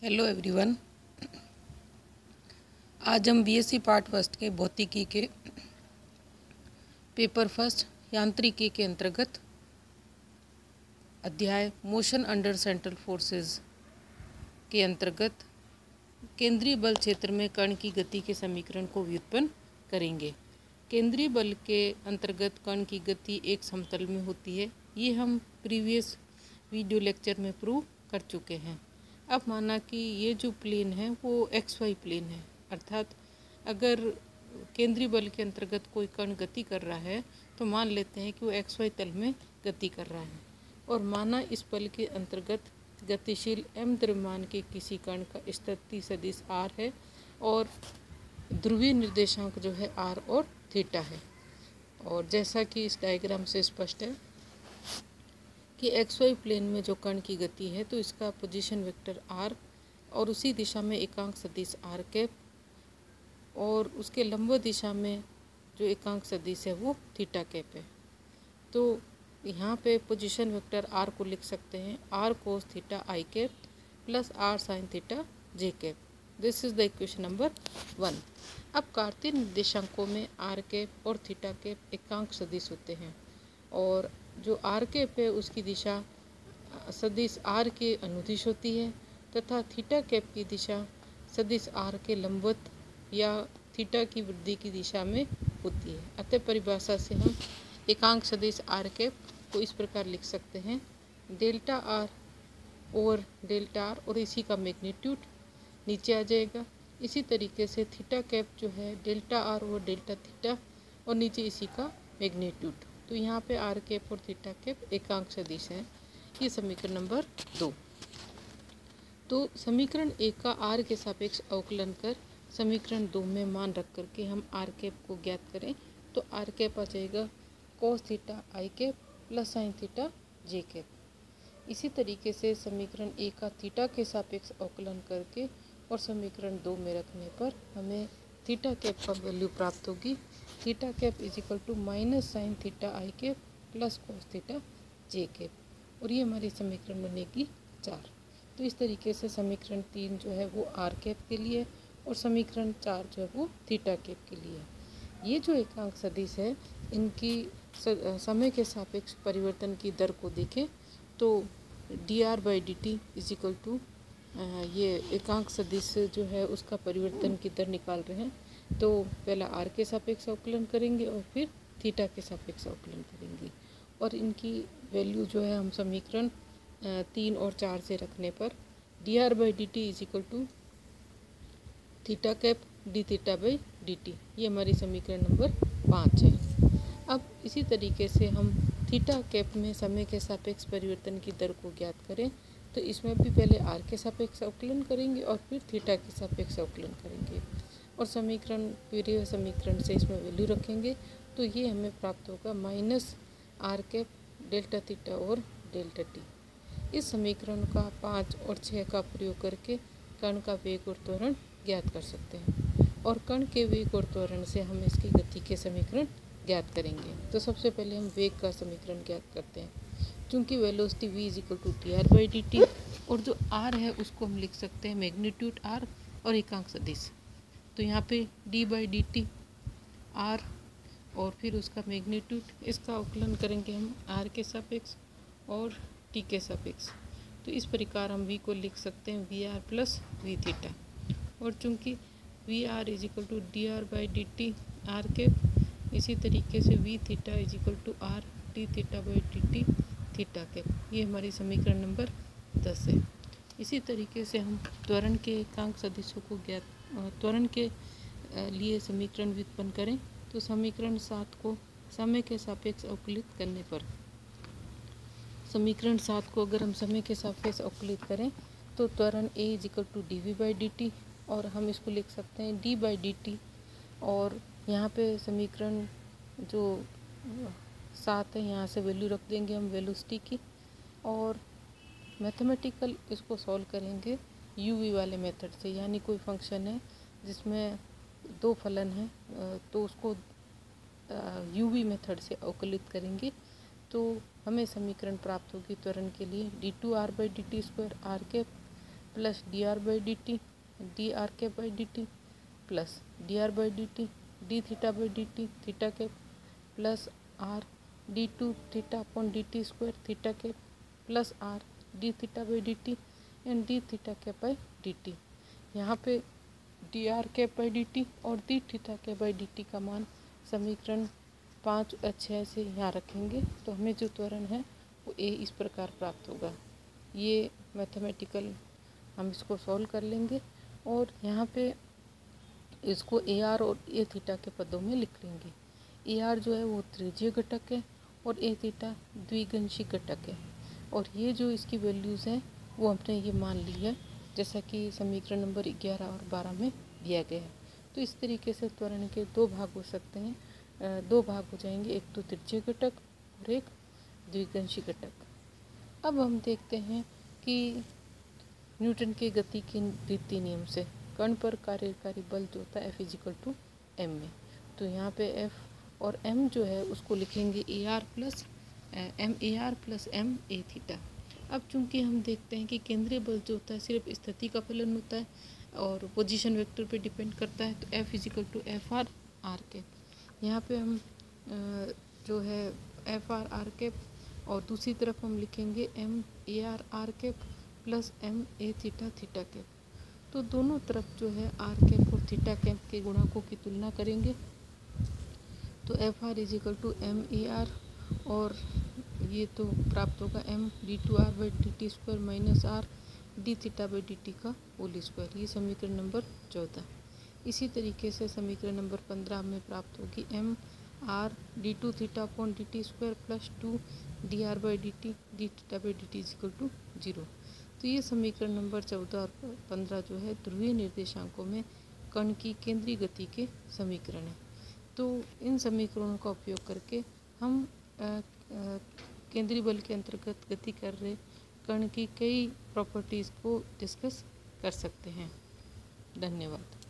Hello everyone. आज हम BSc part first के भौतिकी के पेपर फर्स्ट यांत्रिकी के अंतर्गत अध्याय मोशन अंडर सेंट्रल फोर्सेस के अंतर्गत केंद्रीय बल क्षेत्र में कण की गति के समीकरण को व्युत्पन्न करेंगे। केंद्रीय बल के अंतर्गत कण की गति एक समतल में होती है। ये हम प्रीवियस वीडियो लेक्चर में प्रूव कर चुके हैं। अब माना कि ये जो प्लेन है वो XY प्लेन है, अर्थात अगर केंद्रीय बल के अंतर्गत कोई कण गति कर रहा है तो मान लेते हैं कि वो XY तल में गति कर रहा है। और माना इस बल के अंतर्गत गतिशील m द्रव्यमान के किसी कण का स्थिति सदिश r है और ध्रुवीय निर्देशांक जो है r और थीटा है। और जैसा कि इस डायग्राम से स्पष्ट है कि XY प्लेन में जो कण की गति है तो इसका पोजीशन वेक्टर r और उसी दिशा में एकांक सदिश r कैप और उसके लंबवत दिशा में जो एकांक सदिश है वो थीटा कैप है। तो यहाँ पे पोजीशन वेक्टर r को लिख सकते हैं r cos theta i cap plus r sine theta j cap. This is the equation number 1। अब कार्तीय निर्देशांकों में r कैप और थीटा कैप एकांक सदिश होते हैं और जो r कैप है उसकी दिशा सदिश r के अनुदिश होती है तथा थीटा कैप की दिशा सदिश r के लंबवत या थीटा की वृद्धि की दिशा में होती है। अतः परिभाषा से हम एकांक सदिश r कैप को इस प्रकार लिख सकते हैं delta r over delta r और इसी का मैग्नीट्यूड नीचे आ जाएगा। इसी तरीके से थीटा कैप जो है delta r over delta theta और नीचे इसी का मैग्नीट्यूड। तो यहाँ पे r कैप और थीटा कैप एकांक सदिश हैं। ये समीकरण नंबर 2। तो समीकरण 1 का r के सापेक्ष अवकलन कर समीकरण 2 में मान रख करके हम r कैप को ज्ञात करें तो r कैप आ जाएगा cos theta i cap plus sine theta j cap. इसी तरीके से समीकरण 1 का थीटा के सापेक्ष अवकलन करके और समीकरण 2 में रखने पर हमें थीटा कैप का वैल्यू प्राप्त होगी। Theta cap is equal to minus sine theta I cap plus cos theta J cap और ये हमारी समीकरण बनेगी 4। तो इस तरीके से समीकरण 3 जो है वो आर कैप के लिए और समीकरण 4 जो है वो थीटा कैप के लिए। ये जो एकांक सदिश है इनकी समय के सापेक्ष परिवर्तन की दर को देखें तो D R by D T is equal to ये एकांक सदिश जो है उसका परिवर्तन की दर निकाल रहे हैं। तो पहला r के सापेक्ष अवकलन करेंगे और फिर थीटा के सापेक्ष अवकलन करेंगे और इनकी वैल्यू जो है हम समीकरण 3 और 4 से रखने पर D R by D T is equal to theta cap D theta by D T. ये हमारी समीकरण नंबर 5 है। अब इसी तरीके से हम थीटा कैप में समय के सापेक्ष परिवर्तन की दर को ज्ञात करें तो इसमें भी पहले r के सापेक्ष अवकलन करेंगे और फिर थीटा के सापेक्ष अवकलन करेंगे और समीकरण पूरे समीकरण से इसमें वैल्यू रखेंगे तो ये हमें प्राप्त होगा minus r cap delta theta और डेल्टा टी। इस समीकरण का 5 और 6 का प्रयोग करके कण का वेग और त्वरण ज्ञात कर सकते हैं और कण के वेग और त्वरण से हम इसकी गति के समीकरण ज्ञात करेंगे। तो सबसे पहले हम वेग का समीकरण ज्ञात करते हैं। चूँकि velocity v is equal to D R by D T और जो r है उसको हम लिख सकते हैं मैग्नीट्यूड r और एकांक सदिश। तो यहाँ पे d by D T r और फिर उसका मैग्नीट्यूड, इसका अवकलन करेंगे हम r के सापेक्ष और t के सापेक्ष। तो इस प्रकार हम v को लिख सकते हैं V R plus V theta और चूँकि V R is equal to D R by D T R cap, इसी तरीके से V theta is equal to R D theta by D T theta cap. ये हमारी समीकरण नंबर 10 है। इसी तरीके से हम त्वरण के एकांक सदिशों को त्वरण के लिए समीकरण व्युत्पन्न करें तो समीकरण 7 को समय के सापेक्ष अवकलित करने पर समीकरण 7 को अगर हम समय के सापेक्ष अवकलित करें तो त्वरण a is equal to D V by D T और हम इसको लिख सकते हैं d बाई डी टी और यहाँ पे समीकरण जो 7 है यहाँ से वैल्यू रख देंगे हम वेलोसिटी की और मैथमेटिकल इसको सॉल्व करेंगे यूवी वाले मेथड से। यानी कोई फंक्शन है जिसमें 2 फलन हैं तो उसको यूवी मेथड से अवकलित करेंगे तो हमें समीकरण प्राप्त होगी त्वरण के लिए D two R by D T square R cap plus D R by D T D R cap by D T plus D R by D T D theta by D T theta cap plus R D two theta upon D T square theta cap plus R D theta by D T and D theta cap by D T. यहाँ पे D R cap by D T और D theta cap by D T का मान समीकरण 5 और 6 से यहाँ रखेंगे तो हमें जो त्वरण है वो ए इस प्रकार प्राप्त होगा। ये मैथमेटिकल हम इसको सॉल्व कर लेंगे और यहाँ पे इसको ए आर और ए थीटा के पदों में लिख लेंगे। ए आर जो है वो त्रिज्यीय घटक है और ए थीटा द्विगंशी घटक है और ये जो इसकी वैल्यूज़ हैं वो हमने ये मान ली है जैसा कि समीकरण नंबर 11 और 12 में दिया गया है। तो इस तरीके से त्वरण के दो भाग हो सकते हैं, दो भाग हो जाएंगे, एक तो त्रिज्यीय घटक और एक द्विगंशी घटक। अब हम देखते हैं कि न्यूटन के गति के द्वितीय नियम से कण पर कार्यकारी बल जो होता है F=m में, तो यहाँ पे F और m जो है उसको लिखेंगे A R plus M A theta. अब चूंकि हम देखते हैं कि केंद्रीय बल जो होता है सिर्फ स्थिति का फलन होता है और पोजीशन वेक्टर पे डिपेंड करता है, तो F=F आर आर कैप। यहाँ पे हम जो है F आर कैप और दूसरी तरफ हम लिखेंगे m A R R cap plus m A theta theta cap. तो दोनों तरफ जो है आर कैप और थीटा कैप के गुणकों की तुलना करेंगे तो F=m ए आर और ये तो प्राप्त होगा m d2r by D T square minus are D theta by D T का होल स्क्वायर। ये समीकरण नंबर 14। इसी तरीके से समीकरण नंबर 15 में प्राप्त होगी m R D two theta upon D T square plus 2 D R by D T D theta by D T equal to 0। तो ये समीकरण नंबर 14 और 15 जो है ध्रुवीय निर्देशांकों में कण की केंद्रीय गति के समीकरण है। तो इन समीकरणों का उपयोग करके हम केंद्रीय बल के अंतर्गत गति कर रहे कण की कई प्रॉपर्टीज़ को डिस्कस कर सकते हैं। धन्यवाद।